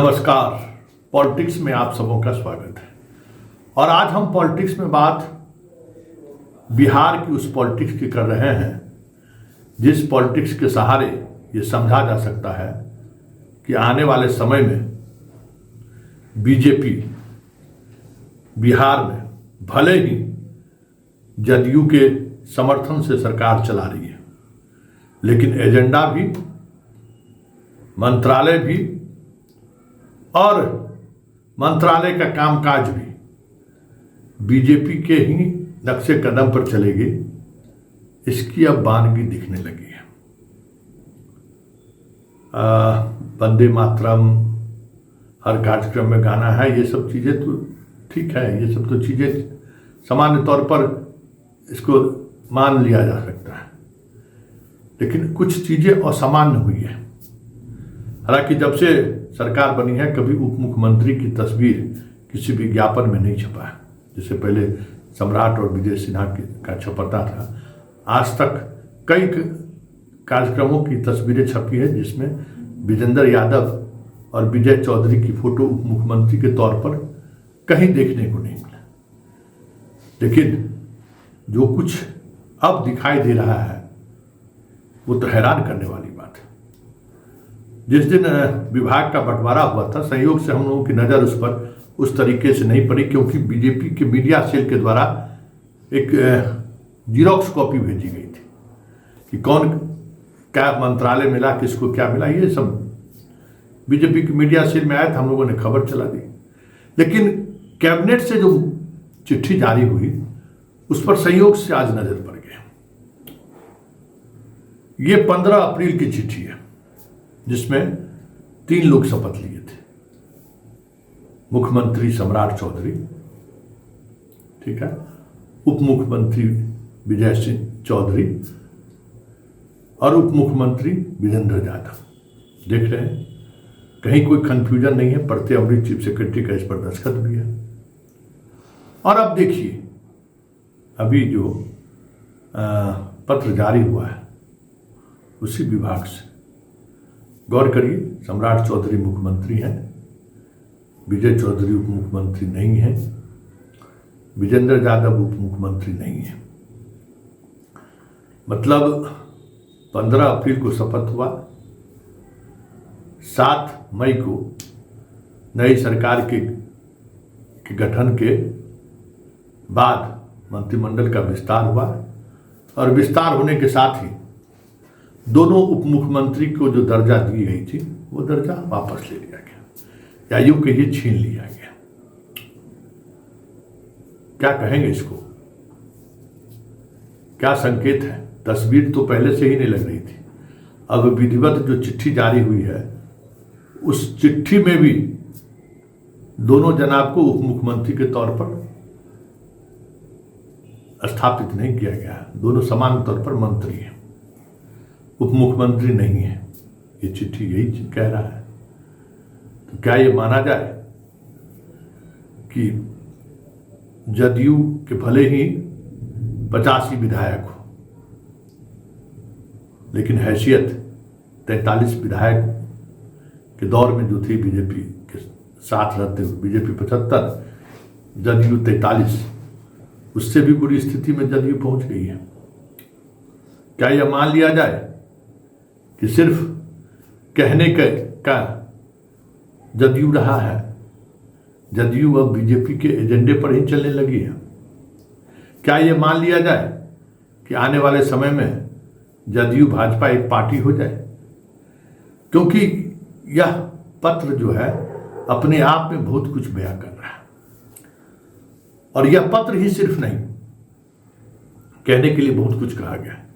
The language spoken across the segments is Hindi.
नमस्कार। पॉलिटिक्स में आप सबों का स्वागत है। और आज हम पॉलिटिक्स में बात बिहार की उस पॉलिटिक्स की कर रहे हैं जिस पॉलिटिक्स के सहारे ये समझा जा सकता है कि आने वाले समय में बीजेपी बिहार में भले ही जदयू के समर्थन से सरकार चला रही है, लेकिन एजेंडा भी, मंत्रालय भी और मंत्रालय का कामकाज भी बीजेपी के ही नक्शे कदम पर चलेगी। इसकी अब बानगी दिखने लगी है। वंदे मातरम हर कार्यक्रम में गाना है, ये सब चीज़ें तो ठीक है, ये सब तो चीज़ें सामान्य तौर पर इसको मान लिया जा सकता है, लेकिन कुछ चीज़ें असामान्य हुई है। हालांकि जब से सरकार बनी है कभी उप मुख्यमंत्री की तस्वीर किसी विज्ञापन में नहीं छपा है। जैसे पहले सम्राट और विजय सिन्हा का छपता था, आज तक कई कार्यक्रमों की तस्वीरें छपी है जिसमें विजेंद्र यादव और विजय चौधरी की फोटो उप मुख्यमंत्री के तौर पर कहीं देखने को नहीं मिला। लेकिन जो कुछ अब दिखाई दे रहा है वो तो हैरान करने वाली बात है। जिस दिन विभाग का बंटवारा हुआ था, संयोग से हम लोगों की नज़र उस पर उस तरीके से नहीं पड़ी, क्योंकि बीजेपी के मीडिया सेल के द्वारा एक जीरोक्स कॉपी भेजी गई थी कि कौन क्या मंत्रालय मिला, किसको क्या मिला, ये सब बीजेपी की मीडिया सेल में आया था, हम लोगों ने खबर चला दी। लेकिन कैबिनेट से जो चिट्ठी जारी हुई उस पर संयोग से आज नजर पड़ गया। ये 15 अप्रैल की चिट्ठी है जिसमें 3 लोग शपथ लिए थे। मुख्यमंत्री सम्राट चौधरी, ठीक है, उप मुख्यमंत्री विजय सिंह चौधरी और उप मुख्यमंत्री विजेंद्र यादव। देख रहे हैं, कहीं कोई कंफ्यूजन नहीं है। पढ़ते अमृत चीफ सेक्रेटरी का इस पर दस्तखत भी है। और अब देखिए, अभी जो पत्र जारी हुआ है उसी विभाग से, गौर करिए, सम्राट चौधरी मुख्यमंत्री हैं, विजय चौधरी उप मुख्यमंत्री नहीं है, विजेंद्र यादव उप मुख्यमंत्री नहीं है। मतलब 15 अप्रैल को शपथ हुआ, 7 मई को नई सरकार के गठन के बाद मंत्रिमंडल का विस्तार हुआ और विस्तार होने के साथ ही दोनों उप मुख्यमंत्री को जो दर्जा दी गई थी वो दर्जा वापस ले लिया गया, या यूं कहिए छीन लिया गया। क्या कहेंगे इसको? क्या संकेत है? तस्वीर तो पहले से ही नहीं लग रही थी। अब विधिवत जो चिट्ठी जारी हुई है उस चिट्ठी में भी दोनों जनाब को उप मुख्यमंत्री के तौर पर स्थापित नहीं किया गया। दोनों समान तौर पर मंत्री हैं, उप मुख्यमंत्री नहीं है। ये चिट्ठी यही कह रहा है। तो क्या ये माना जाए कि जदयू के भले ही 85 विधायक हो, लेकिन हैसियत 43 विधायक के दौर में जो थी बीजेपी के साथ रहते हुए, बीजेपी 75, जदयू 43, उससे भी बुरी स्थिति में जदयू पहुंच गई है। क्या यह मान लिया जाए कि सिर्फ कहने का जदयू रहा है? जदयू अब बीजेपी के एजेंडे पर ही चलने लगी है। क्या यह मान लिया जाए कि आने वाले समय में जदयू भाजपा एक पार्टी हो जाए? क्योंकि यह पत्र जो है अपने आप में बहुत कुछ बयां कर रहा है। और यह पत्र ही सिर्फ नहीं, कहने के लिए बहुत कुछ कहा गया है,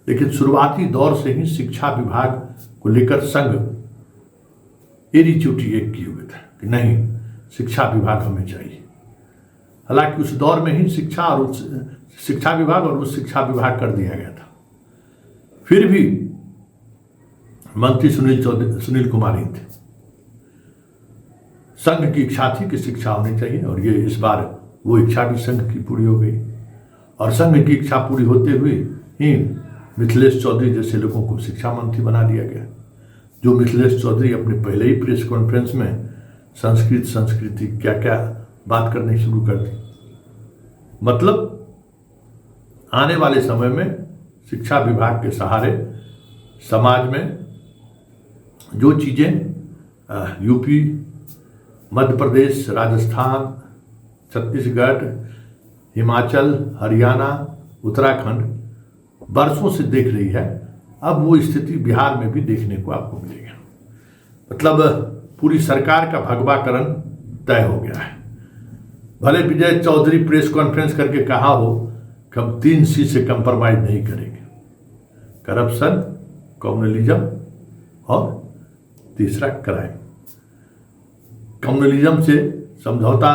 लेकिन शुरुआती दौर से ही शिक्षा विभाग को लेकर संघ एड़ी चोटी एक किए हुए थे कि नहीं, शिक्षा विभाग हमें चाहिए। हालांकि उस दौर में ही शिक्षा विभाग और उस शिक्षा विभाग कर दिया गया था। फिर भी मंत्री सुनील कुमार ही थे। संघ की इच्छा थी कि शिक्षा होनी चाहिए, और ये इस बार वो इच्छा भी संघ की पूरी हो गई। और संघ की इच्छा पूरी होते हुए ही मिथिलेश चौधरी जैसे लोगों को शिक्षा मंत्री बना दिया गया। जो मिथिलेश चौधरी अपने पहले ही प्रेस कॉन्फ्रेंस में संस्कृति क्या क्या बात करनी शुरू कर दी। मतलब आने वाले समय में शिक्षा विभाग के सहारे समाज में जो चीज़ें यूपी, मध्य प्रदेश, राजस्थान, छत्तीसगढ़, हिमाचल, हरियाणा, उत्तराखंड वर्षों से देख रही है, अब वो स्थिति बिहार में भी देखने को आपको मिलेगा। मतलब पूरी सरकार का भगवाकरण तय हो गया है। भले विजय चौधरी प्रेस कॉन्फ्रेंस करके कहा हो कि हम 3 C से कंप्रोमाइज नहीं करेंगे, करप्शन, कम्युनलिज्म और तीसरा क्राइम। कम्युनलिज्म से समझौता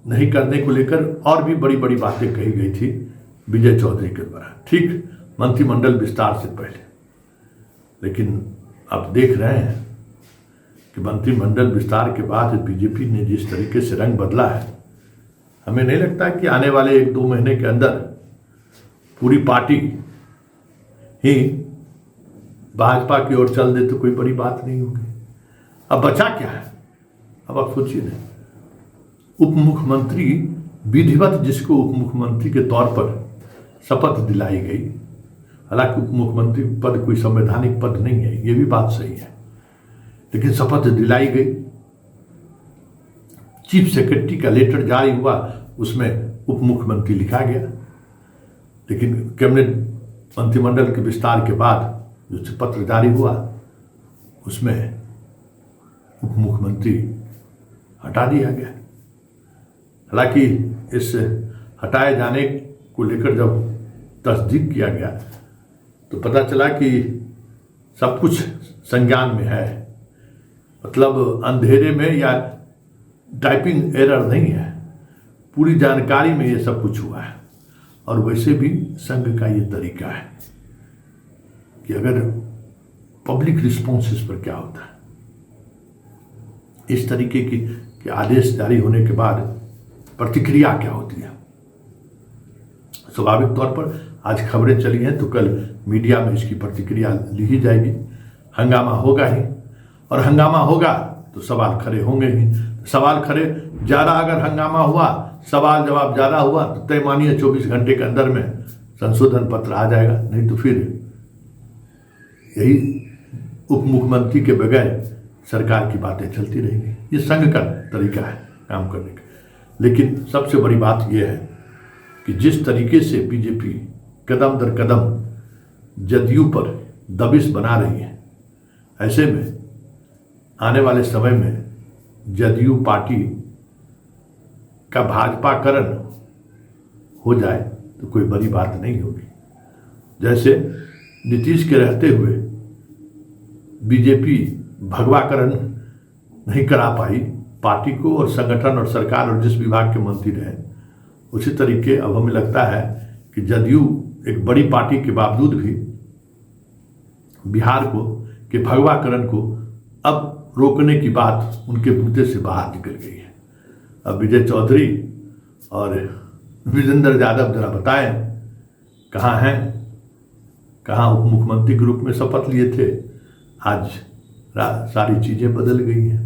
नहीं करने को लेकर और भी बड़ी बड़ी बातें कही गई थी विजय चौधरी के द्वारा, ठीक मंत्रिमंडल विस्तार से पहले। लेकिन अब देख रहे हैं कि मंत्रिमंडल विस्तार के बाद बीजेपी ने जिस तरीके से रंग बदला है, हमें नहीं लगता कि आने वाले 1-2 महीने के अंदर पूरी पार्टी ही भाजपा की ओर चल दे तो कोई बड़ी बात नहीं होगी। अब बचा क्या है? अब आप सोचिए ना, उप मुख्यमंत्री विधिवत जिसको उप मुख्यमंत्री के तौर पर शपथ दिलाई गई, हालांकि उप मुख्यमंत्री पद कोई संवैधानिक पद नहीं है, ये भी बात सही है, लेकिन शपथ दिलाई गई। चीफ सेक्रेटरी का लेटर जारी हुआ, उसमें उप मुख्यमंत्री लिखा गया। लेकिन कैबिनेट मंत्रिमंडल के विस्तार के बाद जो पत्र जारी हुआ, उसमें उप मुख्यमंत्री हटा दिया गया। हालांकि इस हटाए जाने को लेकर जब तस्दीक किया गया तो पता चला कि सब कुछ संज्ञान में है। मतलब अंधेरे में या टाइपिंग एरर नहीं है, पूरी जानकारी में ये सब कुछ हुआ है। और वैसे भी संघ का ये तरीका है कि अगर पब्लिक रिस्पॉन्स पर क्या होता है, इस तरीके के आदेश जारी होने के बाद प्रतिक्रिया क्या होती है। स्वाभाविक तौर पर आज खबरें चली हैं तो कल मीडिया में इसकी प्रतिक्रिया ली ही जाएगी, हंगामा होगा ही, और हंगामा होगा तो सवाल खड़े होंगे ही। सवाल खड़े ज़्यादा अगर हंगामा हुआ, सवाल जवाब ज़्यादा हुआ तो तय मानिए 24 घंटे के अंदर में संशोधन पत्र आ जाएगा, नहीं तो फिर यही उप मुख्यमंत्री के बगैर सरकार की बातें चलती रहेंगी। ये संघ का तरीका है काम करने का। लेकिन सबसे बड़ी बात यह है कि जिस तरीके से बीजेपी कदम दर कदम जदयू पर दबिश बना रही है, ऐसे में आने वाले समय में जदयू पार्टी का भाजपाकरण हो जाए तो कोई बड़ी बात नहीं होगी। जैसे नीतीश के रहते हुए बीजेपी भगवाकरण नहीं करा पाई पार्टी को और संगठन और सरकार और जिस विभाग के मंत्री रहे, उसी तरीके अब हमें लगता है कि जदयू एक बड़ी पार्टी के बावजूद भी बिहार को के भगवाकरण को अब रोकने की बात उनके मुद्दे से बाहर निकल गई है। अब विजय चौधरी और विजेंद्र यादव जरा बताएं कहाँ हैं, कहाँ उप मुख्यमंत्री के रूप में शपथ लिए थे। आज सारी चीज़ें बदल गई हैं।